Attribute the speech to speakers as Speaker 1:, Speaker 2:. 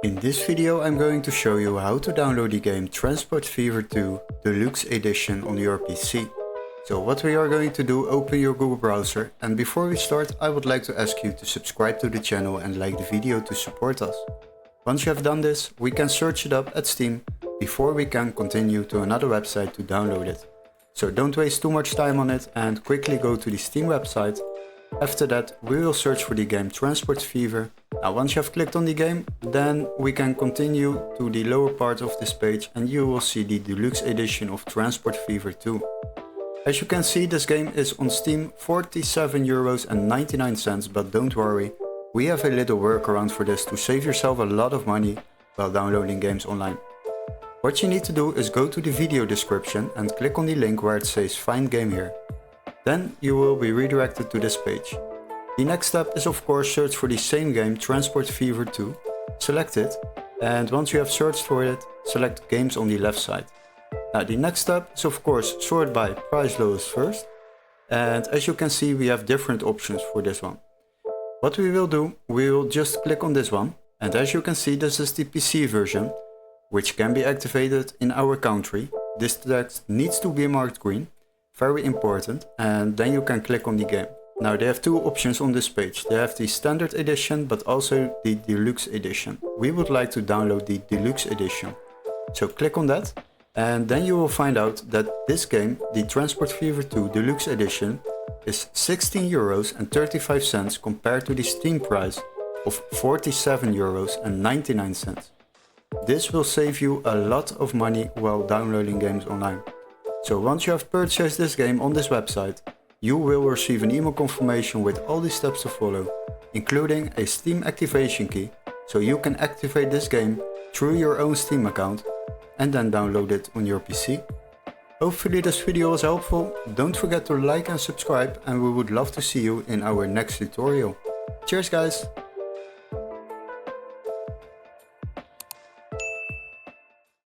Speaker 1: In this video I'm going to show you how to download the game Transport Fever 2 Deluxe Edition on your PC. So what we are going to do, open your Google browser, and before we start I would like to ask you to subscribe to the channel and like the video to support us. Once you have done this, we can search it up at Steam before we can continue to another website to download it. So don't waste too much time on it and quickly go to the Steam website. After that we will search for the game Transport Fever. Now once you have clicked on the game, then we can continue to the lower part of this page and you will see the Deluxe Edition of Transport Fever 2. As you can see, this game is on Steam €47.99, but don't worry, we have a little workaround for this to save yourself a lot of money while downloading games online. What you need to do is go to the video description and click on the link where it says Find Game Here. Then you will be redirected to this page. The next step is of course search for the same game Transport Fever 2, select it, and once you have searched for it, select games on the left side. Now the next step is of course sort by price lowest first, and as you can see we have different options for this one. What we will do, we will just click on this one, and as you can see this is the PC version, which can be activated in our country. This text needs to be marked green, very important, and then you can click on the game. Now they have two options on this page. They have the standard edition but also the deluxe edition. We would like to download the deluxe edition. So click on that and then you will find out that this game, the Transport Fever 2 Deluxe Edition, is €16.35 compared to the Steam price of €47.99. This will save you a lot of money while downloading games online. So once you have purchased this game on this website, you will receive an email confirmation with all the steps to follow, including a Steam activation key, so you can activate this game through your own Steam account and then download it on your PC. Hopefully this video was helpful. Don't forget to like and subscribe, and we would love to see you in our next tutorial. Cheers guys!